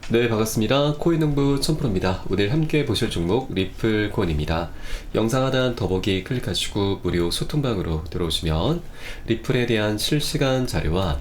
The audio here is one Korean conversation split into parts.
네, 반갑습니다. 코인농부 천프로입니다. 오늘 함께 보실 종목 리플 코인입니다. 영상 하단 더보기 클릭하시고 무료 소통방으로 들어오시면 리플에 대한 실시간 자료와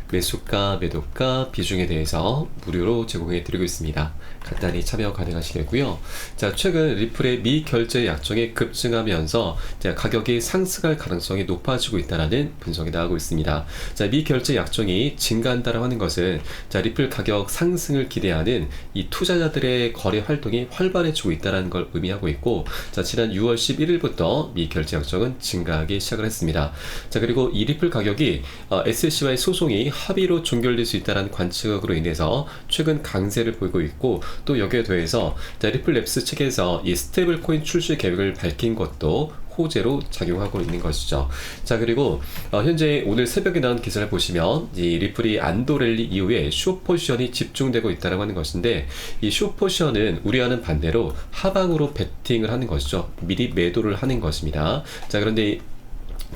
매수가, 매도가, 비중에 대해서 무료로 제공해 드리고 있습니다. 간단히 참여 가능하시겠고요. 자, 최근 리플의 미결제 약정이 급증하면서 가격이 상승할 가능성이 높아지고 있다는 분석이 나오고 있습니다. 자, 미결제 약정이 증가한다고 하는 것은 리플 가격 상승을 기대하는 이 투자자들의 거래 활동이 활발해지고 있다는 걸 의미하고 있고, 자, 지난 6월 11일부터 미결제 약정은 증가하기 시작을 했습니다. 자, 그리고 이 리플 가격이 SEC와의 소송이 합의로 종결될 수 있다는 관측으로 인해서 최근 강세를 보이고 있고, 또 여기에 더해서 리플랩스 측에서 이 스테이블 코인 출시 계획을 밝힌 것도 호재로 작용하고 있는 것이죠. 자, 그리고 현재 오늘 새벽에 나온 기사를 보시면 이 리플이 안도 랠리 이후에 숏 포지션이 집중되고 있다고 하는 것인데, 이 숏 포지션은 우리와는 반대로 하방으로 베팅을 하는 것이죠. 미리 매도를 하는 것입니다. 자, 그런데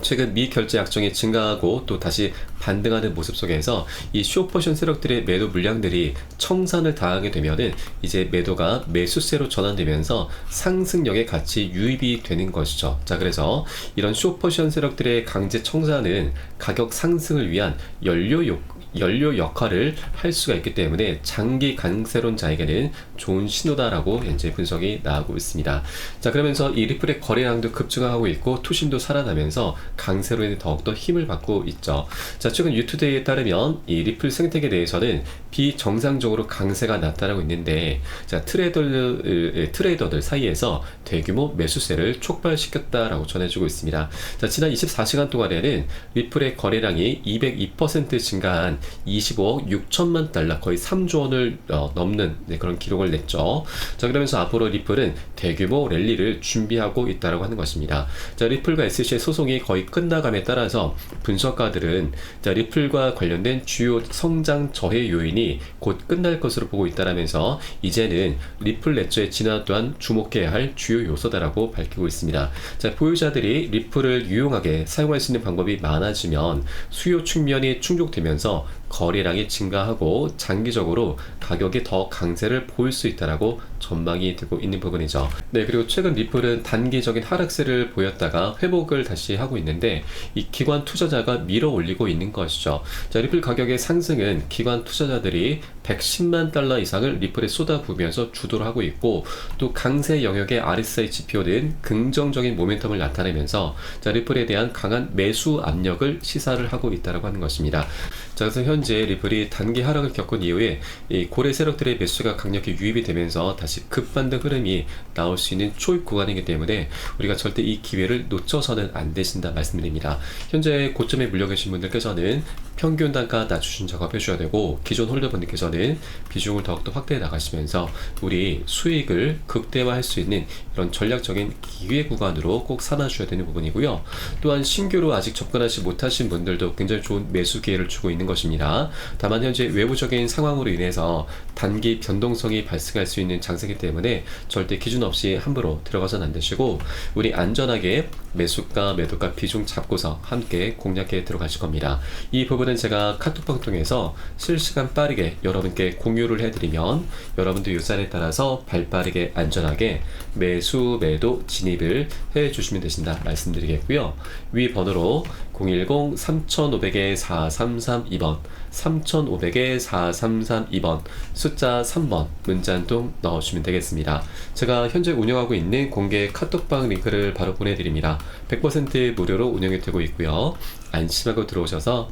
최근 미결제 약정이 증가하고 또 다시 반등하는 모습 속에서 이 숏포션 세력들의 매도 물량들이 청산을 당하게 되면은 이제 매도가 매수세로 전환되면서 상승력에 같이 유입이 되는 것이죠. 자, 그래서 이런 숏포션 세력들의 강제 청산은 가격 상승을 위한 연료 역할을 할 수가 있기 때문에 장기 강세론 자에게는 좋은 신호다라고 현재 분석이 나오고 있습니다. 자, 그러면서 이 리플의 거래량도 급증하고 있고 투심도 살아나면서 강세로 인해 더욱더 힘을 받고 있죠. 자, 최근 유투데이에 따르면 이 리플 생태계 내에서는 비정상적으로 강세가 나타나고 있는데, 자, 트레이더들 사이에서 대규모 매수세를 촉발시켰다라고 전해주고 있습니다. 자, 지난 24시간 동안에는 리플의 거래량이 202% 증가한 25억 6천만 달러, 거의 3조 원을 넘는 그런 기록을 냈죠. 자, 그러면서 앞으로 리플은 대규모 랠리를 준비하고 있다고 하는 것입니다. 자, 리플과 SEC의 소송이 거의 끝나감에 따라서 분석가들은 리플과 관련된 주요 성장 저해 요인이 곧 끝날 것으로 보고 있다라면서 이제는 리플 레저의 진화 또한 주목해야 할 주요 요소다라고 밝히고 있습니다. 자, 보유자들이 리플을 유용하게 사용할 수 있는 방법이 많아지면 수요 측면이 충족되면서 거래량이 증가하고 장기적으로 가격이 더 강세를 보일 수 있다라고 전망이 되고 있는 부분이죠. 네, 그리고 최근 리플은 단기적인 하락세를 보였다가 회복을 다시 하고 있는데, 이 기관 투자자가 밀어 올리고 있는 것이죠. 자, 리플 가격의 상승은 기관 투자자들이 110만 달러 이상을 리플에 쏟아부으면서 주도를 하고 있고, 또 강세 영역의 RSI 지표는 긍정적인 모멘텀을 나타내면서 리플에 대한 강한 매수 압력을 시사를 하고 있다고 하는 것입니다. 자, 그래서 현재 리플이 단기 하락을 겪은 이후에 이 고래 세력들의 매수가 강력히 유입이 되면서 다시 급반등 흐름이 나올 수 있는 초입 구간이기 때문에 우리가 절대 이 기회를 놓쳐서는 안 되신다 말씀드립니다. 현재 고점에 물려 계신 분들께서는 평균 단가 낮추신 작업 해주셔야 되고, 기존 홀더분들께서는 비중을 더욱더 확대해 나가시면서 우리 수익을 극대화할 수 있는 이런 전략적인 기회 구간으로 꼭 삼아주셔야 되는 부분이고요. 또한 신규로 아직 접근하지 못하신 분들도 굉장히 좋은 매수 기회를 주고 있는 것입니다. 다만 현재 외부적인 상황으로 인해서 단기 변동성이 발생할 수 있는 장세이기 때문에 절대 기준 없이 함부로 들어가서는 안 되시고, 우리 안전하게 매수가, 매도가 비중 잡고서 함께 공략해 들어가실 겁니다. 이 부분은 제가 카톡방 통해서 실시간 빠르게 여러분께 공유를 해드리면 여러분도 요산에 따라서 발빠르게 안전하게 매수, 매도 진입을 해주시면 되신다 말씀드리겠고요. 위 번호로 010-3500-4332번 3500-4332번 숫자 3번 문자 한 통 넣어주시면 되겠습니다. 제가 현재 운영하고 있는 공개 카톡방 링크를 바로 보내드립니다. 100% 무료로 운영이 되고 있고요. 안심하고 들어오셔서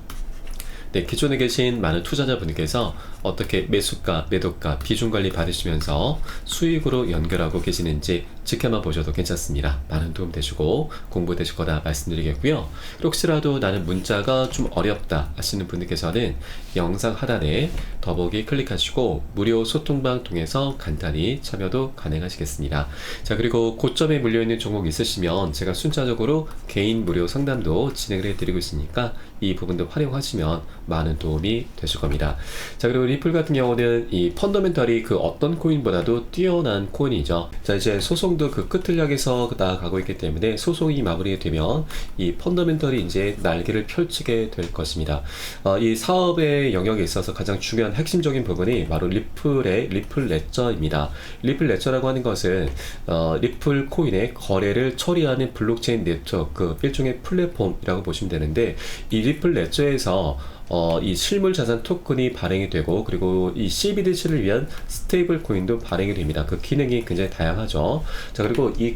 기존에 계신 많은 투자자분께서 어떻게 매수가, 매도가, 비중 관리 받으시면서 수익으로 연결하고 계시는지 지켜만 보셔도 괜찮습니다. 많은 도움 되시고 공부 되실 거다 말씀드리겠고요. 혹시라도 나는 문자가 좀 어렵다 하시는 분들께서는 영상 하단에 더보기 클릭하시고 무료 소통방 통해서 간단히 참여도 가능하시겠습니다. 자, 그리고 고점에 물려있는 종목 있으시면 제가 순차적으로 개인 무료 상담도 진행을 해드리고 있으니까 이 부분도 활용하시면 많은 도움이 되실 겁니다. 자, 그리고 리플 같은 경우는 이 펀더멘털이 그 어떤 코인보다도 뛰어난 코인이죠. 자, 이제 소송도 소송도 그 끝을 향해서 나아가고 있기 때문에 소송이 마무리되면 이 펀더멘털이 이제 날개를 펼치게 될 것입니다. 이 사업의 영역에 있어서 가장 중요한 핵심적인 부분이 바로 리플의 리플 레저입니다. 리플 레저라고 하는 것은 리플 코인의 거래를 처리하는 블록체인 네트워크, 일종의 플랫폼이라고 보시면 되는데, 이 리플 레저에서 이 실물 자산 토큰이 발행이 되고, 그리고 이 CBDC를 위한 스테이블 코인도 발행이 됩니다. 그 기능이 굉장히 다양하죠. 자, 그리고 이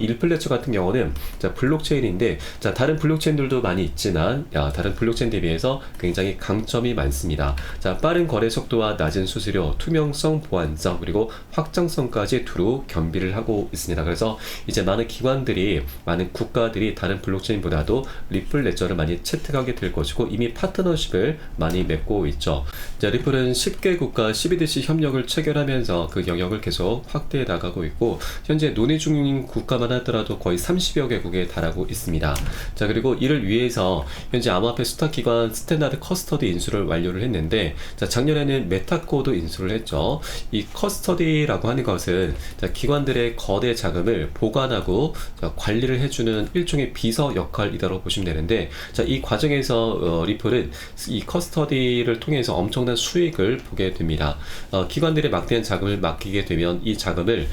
이 리플 레저 같은 경우는 자, 블록체인인데, 자, 다른 블록체인들도 많이 있지만, 다른 블록체인 대비해서 굉장히 강점이 많습니다. 자, 빠른 거래 속도와 낮은 수수료, 투명성, 보안성, 그리고 확장성까지 두루 겸비를 하고 있습니다. 그래서 이제 많은 기관들이, 많은 국가들이 다른 블록체인보다도 리플 레저를 많이 채택하게 될 것이고, 이미 파트너십을 많이 맺고 있죠. 자, 리플은 10개국과 CBDC 협력을 체결하면서 그 영역을 계속 확대해 나가고 있고, 현재 논의 중인 국가만 하더라도 거의 30여 개국에 달하고 있습니다. 자, 그리고 이를 위해서 현재 암호화폐 수탁기관 스탠다드 커스터디 인수를 완료를 했는데, 자, 작년에는 메타코도 인수를 했죠. 이 커스터디라고 하는 것은 자, 기관들의 거대 자금을 보관하고 자, 관리를 해주는 일종의 비서 역할이라고 보시면 되는데, 자, 이 과정에서 리플은 이 커스터디를 통해서 엄청난 수익을 보게 됩니다. 기관들의 막대한 자금을 맡기게 되면 이 자금을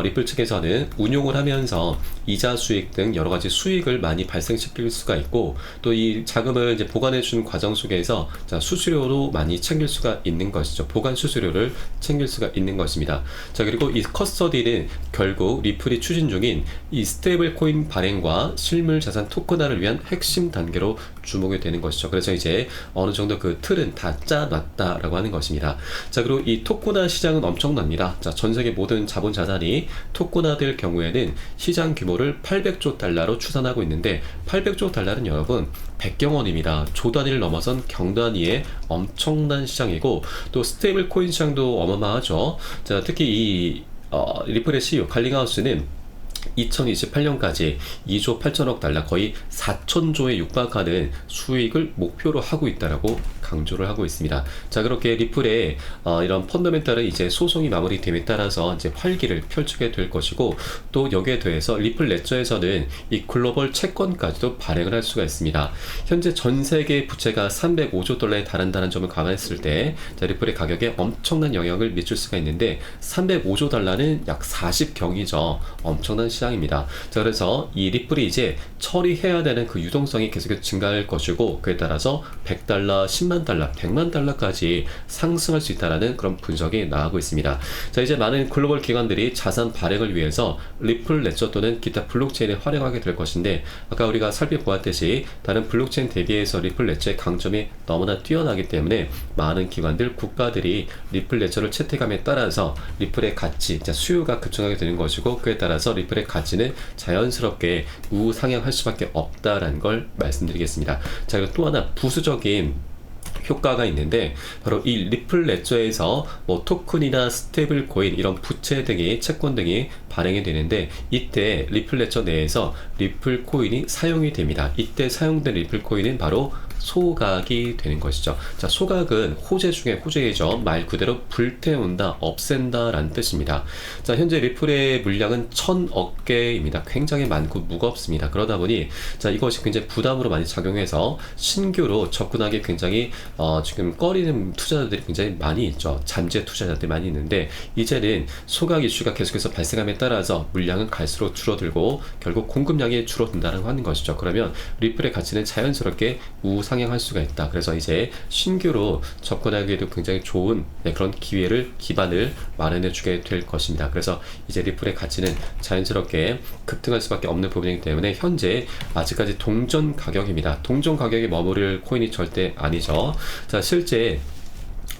리플 측에서는 운용을 하면서 이자 수익 등 여러 가지 수익을 많이 발생시킬 수가 있고, 또 이 자금을 이제 보관해 주는 과정 속에서 자, 수수료로 많이 챙길 수가 있는 것이죠. 보관 수수료를 챙길 수가 있는 것입니다. 자, 그리고 이 커스터디는 결국 리플이 추진 중인 이 스테이블 코인 발행과 실물 자산 토큰화를 위한 핵심 단계로 주목이 되는 것이죠. 그래서 이제 어느 정도 그 틀은 다 짜놨다라고 하는 것입니다. 자, 그리고 이 토큰화 시장은 엄청납니다. 자, 전 세계 모든 자본 자산이 토큰화될 경우에는 시장 규모를 800조 달러로 추산하고 있는데, 800조 달러는 여러분 100경 원입니다. 조 단위를 넘어선 경 단위의 엄청난 시장이고, 또 스테이블 코인 시장도 어마어마하죠. 자, 특히 이 리플의 CEO 칼링하우스는 2028년까지 2조 8천억 달러, 거의 4천조에 육박하는 수익을 목표로 하고 있다라고 강조를 하고 있습니다. 자, 그렇게 리플의 이런 펀더멘탈은 이제 소송이 마무리됨에 따라서 이제 활기를 펼치게 될 것이고, 또 여기에 더해서 리플 레저에서는 이 글로벌 채권까지도 발행을 할 수가 있습니다. 현재 전 세계 부채가 305조 달러에 달한다는 점을 감안했을 때, 자, 리플의 가격에 엄청난 영향을 미칠 수가 있는데, 305조 달러는 약 40경이죠. 엄청난 시장입니다. 자, 그래서 이 리플이 이제 처리해야 되는 그 유동성이 계속해서 증가할 것이고, 그에 따라서 100달러, 10만 달러, 100만 달러까지 상승할 수 있다는 그런 분석이 나오고 있습니다. 자, 이제 많은 글로벌 기관들이 자산 발행을 위해서 리플 레저 또는 기타 블록체인을 활용하게 될 것인데, 아까 우리가 살펴보았듯이 다른 블록체인 대비해서 리플 레저의 강점이 너무나 뛰어나기 때문에 많은 기관들, 국가들이 리플 레저를 채택함에 따라서 리플의 가치, 수요가 급증하게 되는 것이고, 그에 따라서 리플의 가치는 자연스럽게 우상향할 수밖에 없다라는 걸 말씀드리겠습니다. 자, 그리고 또 하나 부수적인 효과가 있는데, 바로 이 리플 레저에서 뭐 토큰이나 스테이블 코인, 이런 부채 등이, 채권 등이 발행이 되는데, 이때 리플 레저 내에서 리플 코인이 사용이 됩니다. 이때 사용된 리플 코인은 바로 소각이 되는 것이죠. 자, 소각은 호재 중에 호재이죠. 말 그대로 불태운다, 없앤다 라는 뜻입니다. 자, 현재 리플의 물량은 1000억 개입니다. 굉장히 많고 무겁습니다. 그러다 보니 자, 이것이 굉장히 부담으로 많이 작용해서 신규로 접근하기 굉장히 지금 꺼리는 투자자들이 굉장히 많이 있죠. 잠재 투자자들이 많이 있는데, 이제는 소각 이슈가 계속해서 발생함에 따라서 물량은 갈수록 줄어들고 결국 공급량이 줄어든다는 하는 것이죠. 그러면 리플의 가치는 자연스럽게 우상향할 수가 있다. 그래서 이제 신규로 접근하기에도 굉장히 좋은 그런 기반을 마련해 주게 될 것입니다. 그래서 이제 리플의 가치는 자연스럽게 급등할 수밖에 없는 부분이기 때문에 현재 아직까지 동전 가격입니다. 동전 가격에 머무를 코인이 절대 아니죠. 자, 실제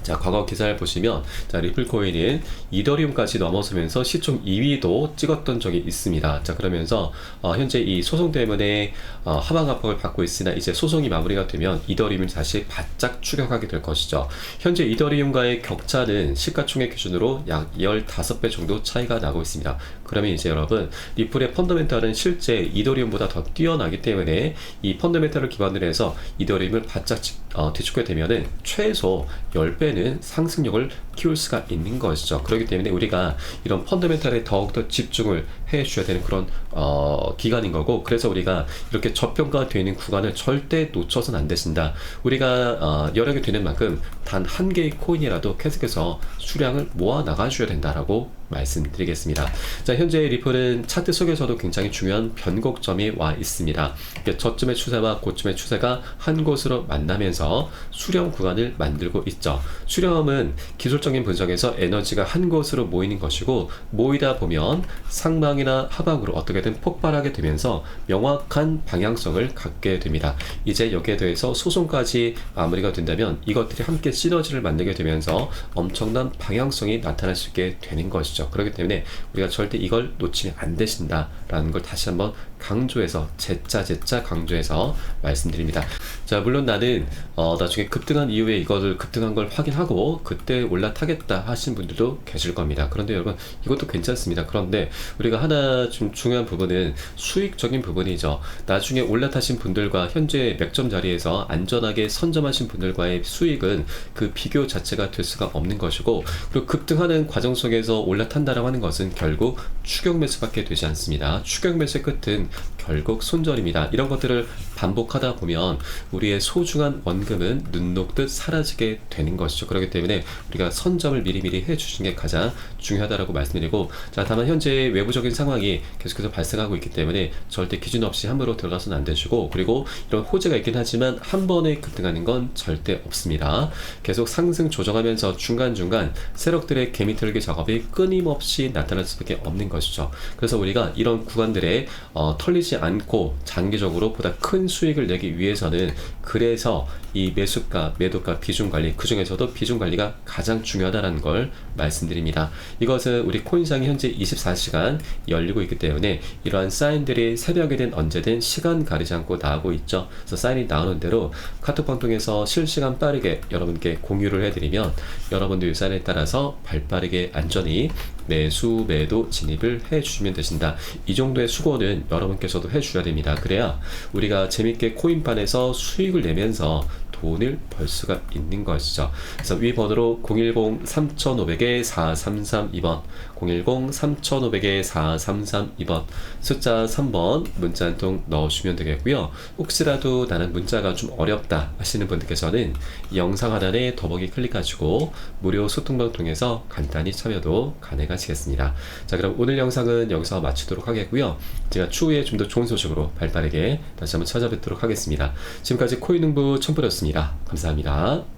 자, 과거 기사를 보시면 자, 리플 코인은 이더리움까지 넘어서면서 시총 2위도 찍었던 적이 있습니다. 자, 그러면서 현재 이 소송 때문에 하방 압박을 받고 있으나, 이제 소송이 마무리가 되면 이더리움을 다시 바짝 추격하게 될 것이죠. 현재 이더리움과의 격차는 시가총액 기준으로 약 15배 정도 차이가 나고 있습니다. 그러면 이제 여러분 리플의 펀더멘탈은 실제 이더리움보다 더 뛰어나기 때문에 이 펀더멘탈을 기반으로 해서 이더리움을 바짝 뒤집게 되면은 최소 10배는 상승력을 키울 수가 있는 것이죠. 그렇기 때문에 우리가 이런 펀더멘탈에 더욱더 집중을 해 주셔야 되는 그런 기간인 거고, 그래서 우리가 이렇게 저평가되어 있는 구간을 절대 놓쳐서는 안 되신다. 우리가 여러 개 되는 만큼 단 한 개의 코인이라도 계속해서 수량을 모아 나가 주셔야 된다라고 말씀드리겠습니다. 자, 현재 리플은 차트 속에서도 굉장히 중요한 변곡점이 와 있습니다. 저점의 추세와 고점의 추세가 한 곳으로 만나면서 수렴 구간을 만들고 있죠. 수렴은 기술적인 분석에서 에너지가 한 곳으로 모이는 것이고, 모이다 보면 상방이나 하방으로 어떻게든 폭발하게 되면서 명확한 방향성을 갖게 됩니다. 이제 여기에 대해서 소송까지 마무리가 된다면 이것들이 함께 시너지를 만들게 되면서 엄청난 방향성이 나타날 수 있게 되는 것이죠. 그렇기 때문에 우리가 절대 이걸 놓치면 안 되신다라는 걸 다시 한번 강조해서 재짜 강조해서 말씀드립니다. 자, 물론 나는 나중에 급등한 이후에 이거를 급등한 걸 확인하고 그때 올라타겠다 하신 분들도 계실 겁니다. 그런데 여러분, 이것도 괜찮습니다. 그런데 우리가 하나 좀 중요한 부분은 수익적인 부분이죠. 나중에 올라타신 분들과 현재 맥점 자리에서 안전하게 선점하신 분들과의 수익은 그 비교 자체가 될 수가 없는 것이고, 그리고 급등하는 과정 속에서 올라탄다라고 하는 것은 결국 추격 매수밖에 되지 않습니다. 추격 매수의 끝은 결국 손절입니다. 이런 것들을 반복하다 보면 우리의 소중한 원금은 눈 녹듯 사라지게 되는 것이죠. 그렇기 때문에 우리가 선점을 미리미리 해주시는 게 가장 중요하다고 말씀드리고, 자, 다만 현재 외부적인 상황이 계속해서 발생하고 있기 때문에 절대 기준 없이 함부로 들어가서는 안 되시고, 그리고 이런 호재가 있긴 하지만 한 번에 급등하는 건 절대 없습니다. 계속 상승 조정하면서 중간중간 세력들의 개미털기 작업이 끊임없이 나타날 수밖에 없는 것이죠. 그래서 우리가 이런 구간들에 털리지 않고 장기적으로 보다 큰 수익을 내기 위해서는, 그래서 이 매수가, 매도가 비중 관리, 그 중에서도 비중 관리가 가장 중요하다는 걸 말씀드립니다. 이것은 우리 코인상이 현재 24시간 열리고 있기 때문에 이러한 사인들이 새벽이든 언제든 시간 가리지 않고 나오고 있죠. 그래서 사인이 나오는 대로 카톡방 통해서 실시간 빠르게 여러분께 공유를 해드리면 여러분들 사인에 따라서 발빠르게 안전히 매수, 매도 진입을 해주시면 되신다. 이 정도의 수고는 여러분께서도 해주셔야 됩니다. 그래야 우리가 재밌게 코인판에서 수익을 내면서 돈을 벌 수가 있는 것이죠. 그래서 위 번호로 010-3500-4332번 010-3500-4332번 숫자 3번 문자 한 통 넣어주시면 되겠고요. 혹시라도 나는 문자가 좀 어렵다 하시는 분들께서는 영상 하단에 더보기 클릭하시고 무료 소통방 통해서 간단히 참여도 가능하시겠습니다. 자, 그럼 오늘 영상은 여기서 마치도록 하겠고요. 제가 추후에 좀 더 좋은 소식으로 발빠르게 다시 한번 찾아뵙도록 하겠습니다. 지금까지 코인농부 첨프였습니다. 감사합니다.